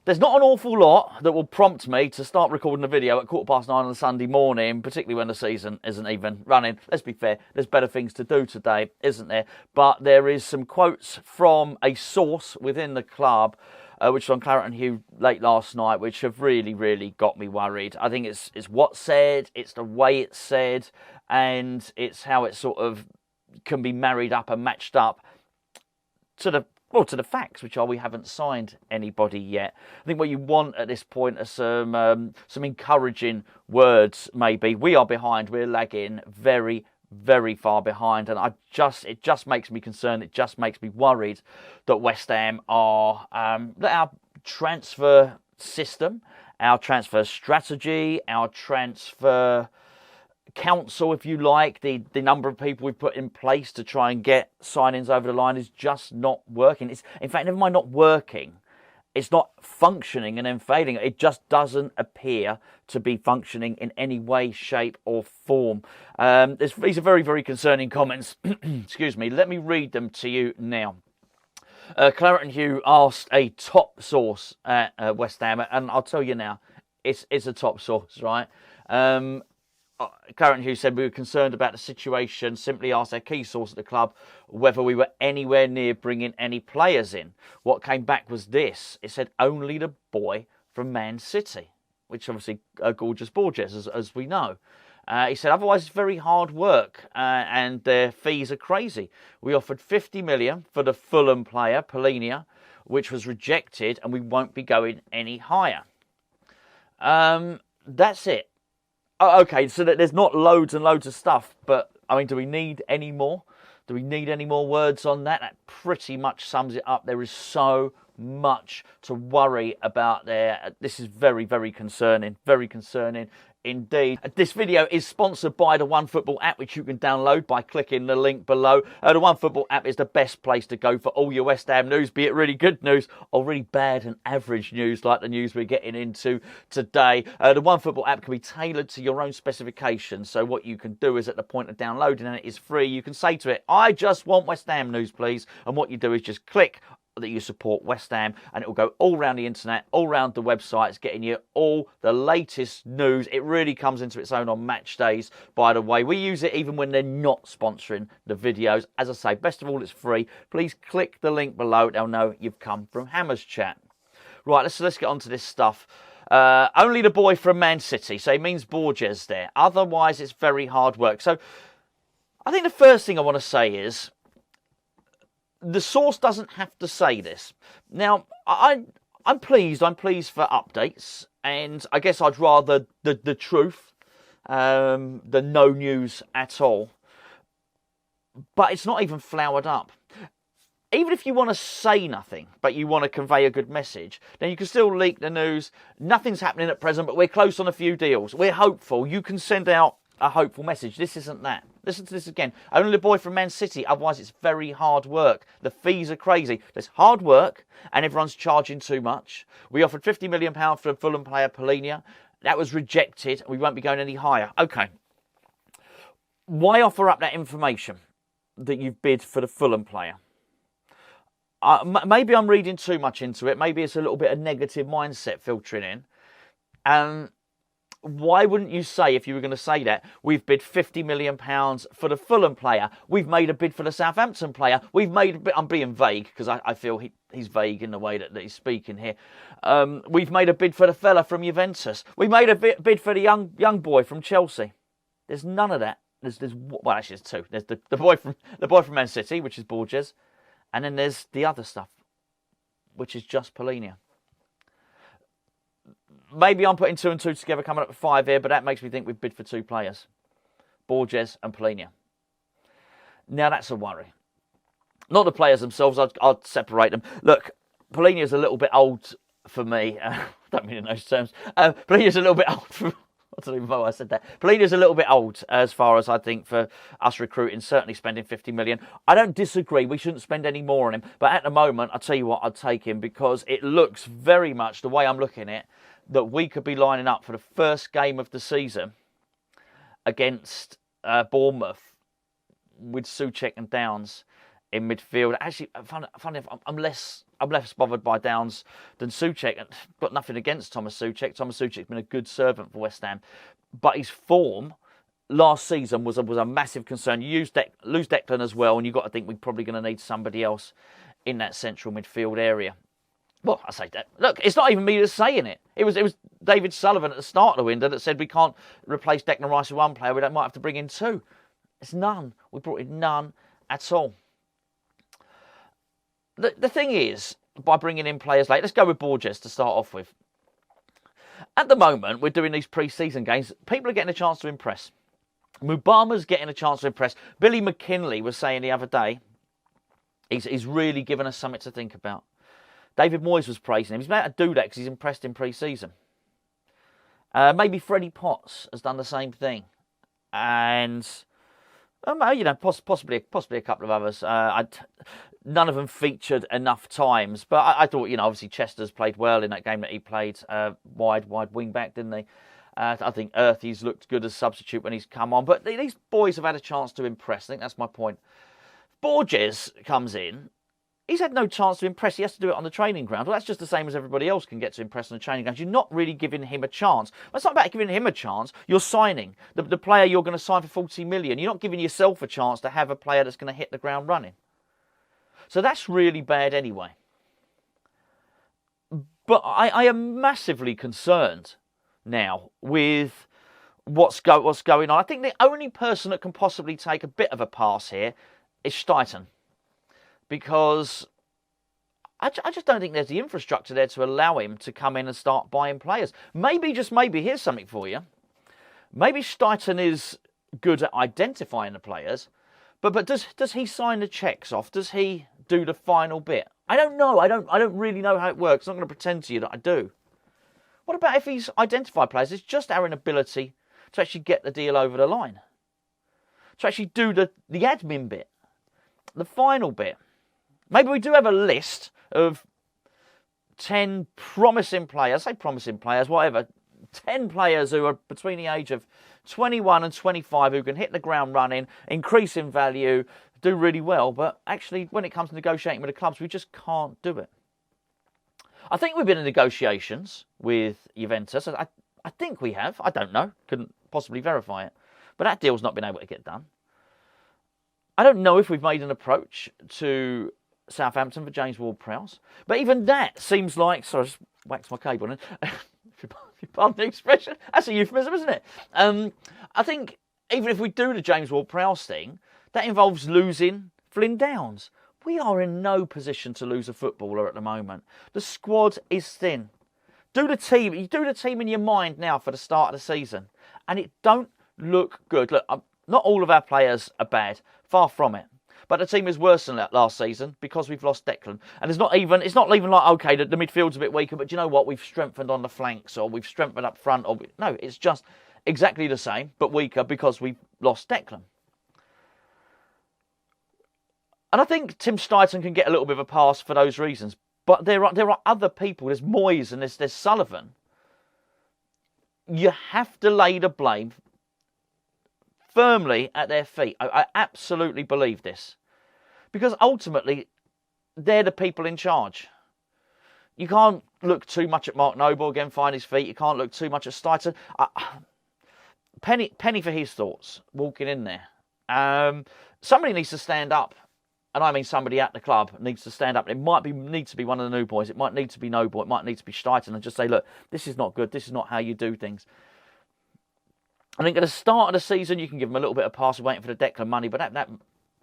There's not an awful lot that will prompt me to start recording a video at 9:15 on a Sunday morning, particularly when the season isn't even running. Let's be fair, there's better things to do today, isn't there? But there is some quotes from a source within the club, which was on Claret Hugh late last night, which have really, really got me worried. I think it's what's said, it's the way it's said, and it's how it sort of can be married up and matched up to the facts, which are we haven't signed anybody yet. I think what you want at this point are some encouraging words. Maybe we are behind, we're lagging very, very far behind, and it just makes me concerned. It just makes me worried that West Ham are that our transfer system, our transfer strategy, our transfer council, if you like, the number of people we've put in place to try and get signings over the line is just not working. It's, in fact, never mind not working, it's not functioning and then failing. It just doesn't appear to be functioning in any way, shape or form. These are very, very concerning comments. Excuse me. Let me read them to you now. Claret Hugh asked a top source at West Ham, and I'll tell you now, it's a top source, right? Claret Hugh said we were concerned about the situation, simply asked our key source at the club whether we were anywhere near bringing any players in. What came back was this. It said only the boy from Man City, which obviously gorgeous Borges, as we know. He said otherwise it's very hard work and their fees are crazy. We offered 50 million for the Fulham player, Palhinha, which was rejected, and we won't be going any higher. That's it. Oh, okay, so there's not loads and loads of stuff, but, I mean, do we need any more? Do we need any more words on that? That pretty much sums it up. There is so much to worry about there. This is very, very concerning indeed. This video is sponsored by the OneFootball app, which you can download by clicking the link below. The OneFootball app is the best place to go for all your West Ham news, be it really good news or really bad and average news like the news we're getting into today. The OneFootball app can be tailored to your own specifications. So what you can do is at the point of downloading it is free. You can say to it, I just want West Ham news, please. And what you do is just click that you support West Ham, and it will go all around the internet, all around the websites, getting you all the latest news. It really comes into its own on match days, by the way. We use it even when they're not sponsoring the videos. As I say, best of all, it's free. Please click the link below. They'll know you've come from Hammers Chat. Right, let's get on to this stuff. Only the boy from Man City, so it means Borges there. Otherwise, it's very hard work. So I think the first thing I want to say is, the source doesn't have to say this. Now, I'm pleased. I'm pleased for updates, and I guess I'd rather the truth than no news at all. But it's not even flowered up. Even if you want to say nothing, but you want to convey a good message, then you can still leak the news. Nothing's happening at present, but we're close on a few deals. We're hopeful. You can send out a hopeful message. This isn't that. Listen to this again. Only the boy from Man City, otherwise it's very hard work. The fees are crazy. There's hard work and everyone's charging too much. We offered £50 million for the Fulham player Palhinha. That was rejected. We won't be going any higher. Okay. Why offer up that information that you've bid for the Fulham player? Maybe I'm reading too much into it. Maybe it's a little bit of negative mindset filtering in. And why wouldn't you say, if you were going to say that, we've bid £50 million for the Fulham player, we've made a bid for the Southampton player, we've made a bid, I'm being vague because I feel he's vague in the way that he's speaking here. We've made a bid for the fella from Juventus. We made a bid for the young boy from Chelsea. There's none of that. Well, actually, there's two. There's the boy from Man City, which is Borges, and then there's the other stuff, which is just Palhinha. Maybe I'm putting 2 and 2 together, coming up with 5 here, but that makes me think we've bid for 2 players. Borges and Palhinha. Now, that's a worry. Not the players themselves, I'd separate them. Look, Palhinha's a little bit old for me. I don't mean in those terms. Palhinha's a little bit old for... I don't even know why I said that. Palhinha's a little bit old as far as I think for us recruiting, certainly spending 50 million. I don't disagree. We shouldn't spend any more on him. But at the moment, I'll tell you what, I'd take him because it looks very much, the way I'm looking at it, that we could be lining up for the first game of the season against Bournemouth with Souček and Downs in midfield. Actually, funny enough, I'm less bothered by Downs than Souček. Got nothing against Thomas Souček. Thomas Souček's been a good servant for West Ham, but his form last season was a massive concern. You lose Declan as well, and you've got to think we're probably going to need somebody else in that central midfield area. Well, I say that. Look, it's not even me that's saying it. It was David Sullivan at the start of the window that said we can't replace Declan Rice with one player. We might have to bring in two. It's none. We brought in none at all. The thing is, by bringing in players late, let's go with Borges to start off with. At the moment, we're doing these pre-season games. People are getting a chance to impress. Mubama's getting a chance to impress. Billy McKinley was saying the other day, he's really given us something to think about. David Moyes was praising him. He's about to do that because he's impressed in pre-season. Maybe Freddie Potts has done the same thing. And, possibly a couple of others. None of them featured enough times. But I thought, obviously Chester's played well in that game that he played. Wide wing back, didn't he? I think Earthy's looked good as substitute when he's come on. But these boys have had a chance to impress. I think that's my point. Borges comes in. He's had no chance to impress. He has to do it on the training ground. Well, that's just the same as everybody else can get to impress on the training ground. You're not really giving him a chance. Well, it's not about giving him a chance. You're signing the player you're going to sign for 40 million. You're not giving yourself a chance to have a player that's going to hit the ground running. So that's really bad anyway. But I am massively concerned now with what's going on. I think the only person that can possibly take a bit of a pass here is Steiten. Because I just don't think there's the infrastructure there to allow him to come in and start buying players. Maybe, just maybe, here's something for you. Maybe Steiten is good at identifying the players, but does he sign the checks off? Does he do the final bit? I don't know. I don't really know how it works. I'm not going to pretend to you that I do. What about if he's identified players? It's just our inability to actually get the deal over the line. To actually do the admin bit. The final bit. Maybe we do have a list of 10 promising players, say promising players, whatever, 10 players who are between the age of 21 and 25 who can hit the ground running, increase in value, do really well, but actually when it comes to negotiating with the clubs, we just can't do it. I think we've been in negotiations with Juventus. I think we have. I don't know. Couldn't possibly verify it. But that deal's not been able to get done. I don't know if we've made an approach to Southampton for James Ward-Prowse. But even that seems like... Sorry, I just waxed my cable. If you pardon the expression, that's a euphemism, isn't it? I think even if we do the James Ward-Prowse thing, that involves losing Flynn Downs. We are in no position to lose a footballer at the moment. The squad is thin. You do the team in your mind now for the start of the season. And it don't look good. Look, not all of our players are bad. Far from it. But the team is worse than that last season because we've lost Declan. And it's not even like, okay, the midfield's a bit weaker, but you know what? We've strengthened on the flanks or we've strengthened up front. No, it's just exactly the same, but weaker because we've lost Declan. And I think Tim Steiten can get a little bit of a pass for those reasons. But there are other people. There's Moyes and there's Sullivan. You have to lay the blame firmly at their feet. I absolutely believe this. Because ultimately, they're the people in charge. You can't look too much at Mark Noble, again, find his feet. You can't look too much at Steiten. Penny for his thoughts, walking in there. Somebody needs to stand up. And I mean somebody at the club needs to stand up. It might need to be one of the new boys. It might need to be Noble. It might need to be Steiten and just say, look, this is not good. This is not how you do things. I think at the start of the season, you can give them a little bit of pass waiting for the Declan money, but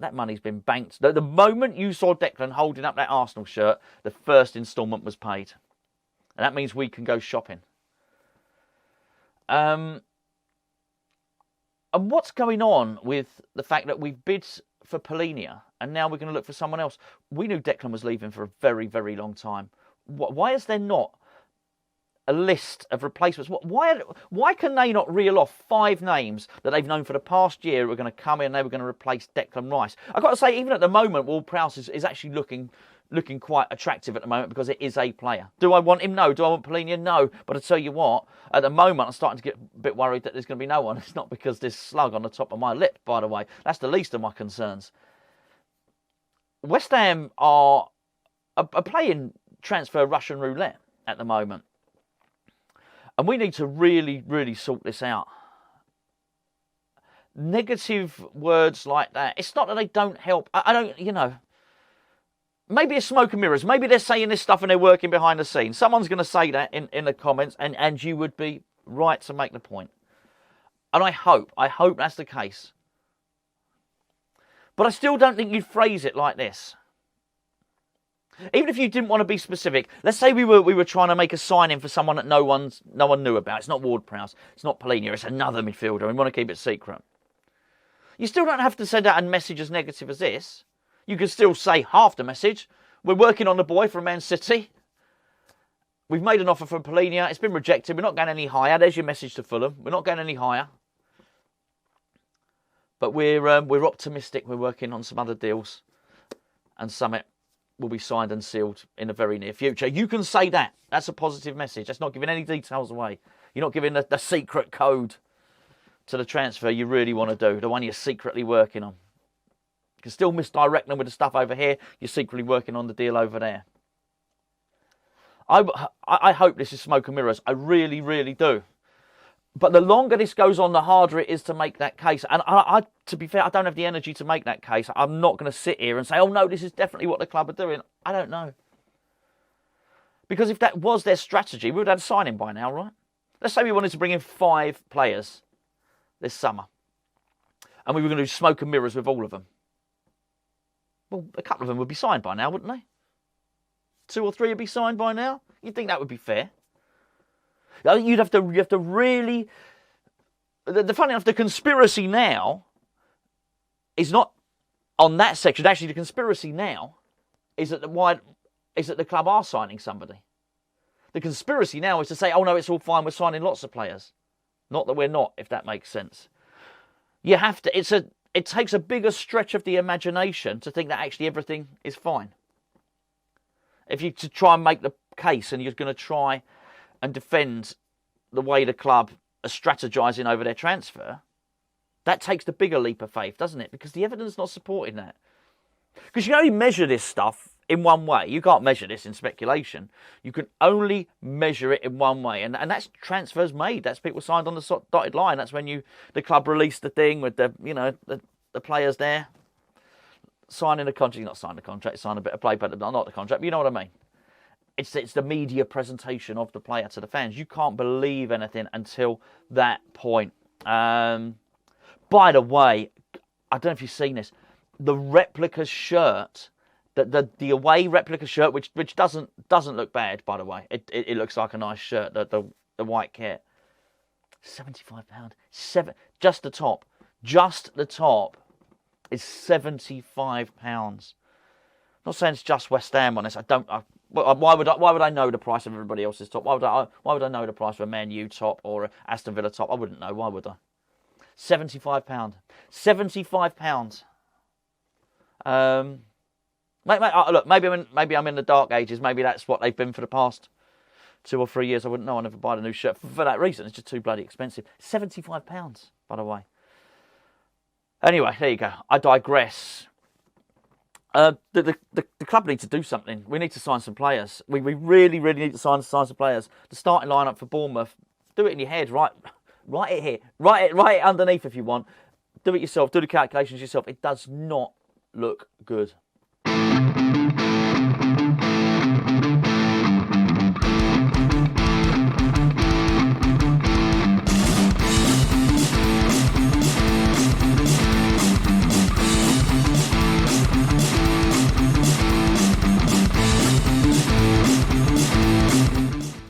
that money's been banked. The moment you saw Declan holding up that Arsenal shirt, the first instalment was paid. And that means we can go shopping. And what's going on with the fact that we've bid for Palhinha and now we're going to look for someone else? We knew Declan was leaving for a very, very long time. Why is there not a list of replacements? Why can they not reel off 5 names that they've known for the past year who are going to come in and they were going to replace Declan Rice? I've got to say, even at the moment, Ward-Prowse is actually looking quite attractive at the moment because it is a player. Do I want him? No. Do I want Palhinha? No. But I tell you what, at the moment, I'm starting to get a bit worried that there's going to be no one. It's not because this slug on the top of my lip, by the way. That's the least of my concerns. West Ham are playing transfer Russian roulette at the moment. And we need to really, really sort this out. Negative words like that, it's not that they don't help. I don't, maybe it's smoke and mirrors. Maybe they're saying this stuff and they're working behind the scenes. Someone's going to say that in the comments, and you would be right to make the point. And I hope that's the case. But I still don't think you'd phrase it like this. Even if you didn't want to be specific, let's say we were trying to make a sign-in for someone that no one knew about. It's not Ward-Prowse, it's not Palhinha, it's another midfielder. We want to keep it secret. You still don't have to send out a message as negative as this. You can still say half the message. We're working on the boy from Man City. We've made an offer from Palhinha. It's been rejected. We're not going any higher. There's your message to Fulham. We're not going any higher. But we're optimistic. We're working on some other deals, and Summit will be signed and sealed in the very near future. You can say that. That's a positive message. That's not giving any details away. You're not giving the secret code to the transfer you really want to do, the one you're secretly working on. You can still misdirect them with the stuff over here. You're secretly working on the deal over there. I hope this is smoke and mirrors. I really, really do. But the longer this goes on, the harder it is to make that case. And to be fair, I don't have the energy to make that case. I'm not going to sit here and say, oh no, this is definitely what the club are doing. I don't know. Because if that was their strategy, we would have had a signing by now, right? Let's say we wanted to bring in 5 players this summer. And we were going to do smoke and mirrors with all of them. Well, a couple of them would be signed by now, wouldn't they? 2 or 3 would be signed by now. You'd think that would be fair. I think you have to really. Funny enough, the conspiracy now is not on that section. Actually, the conspiracy now is that the club are signing somebody. The conspiracy now is to say, oh no, it's all fine. We're signing lots of players. Not that we're not, if that makes sense. You have to. It takes a bigger stretch of the imagination to think that actually everything is fine. If you to try and make the case and you're going to try and defend the way the club are strategizing over their transfer, that takes the bigger leap of faith, doesn't it? Because the evidence is not supporting that. Because you can only measure this stuff in one way. You can't measure this in speculation. You can only measure it in one way. And that's transfers made. That's people signed on the dotted line. That's when the club released the thing with the players there. Signing a contract. Not sign the contract, sign a bit of play, but not the contract. But you know what I mean. It's the media presentation of the player to the fans. You can't believe anything until that point. By the way, I don't know if you've seen this. The replica shirt, the away replica shirt, which doesn't look bad, by the way. It looks like a nice shirt. The white kit, £75. Just the top. Just the top is £75. I'm not saying it's just West Ham on this. Why would I know the price of everybody else's top? Why would I know the price of a Man U top or an Aston Villa top? I wouldn't know. Why would I? £75. £75. Look, maybe I'm in the dark ages. Maybe that's what they've been for the past 2 or 3 years. I wouldn't know. I never buy a new shirt for that reason. It's just too bloody expensive. £75, by the way. Anyway, there you go. I digress. The club need to do something. We need to sign some players. We really, really need to sign some players. The starting lineup for Bournemouth, do it in your head, right? Write it here. Write it underneath if you want. Do it yourself. Do the calculations yourself. It does not look good.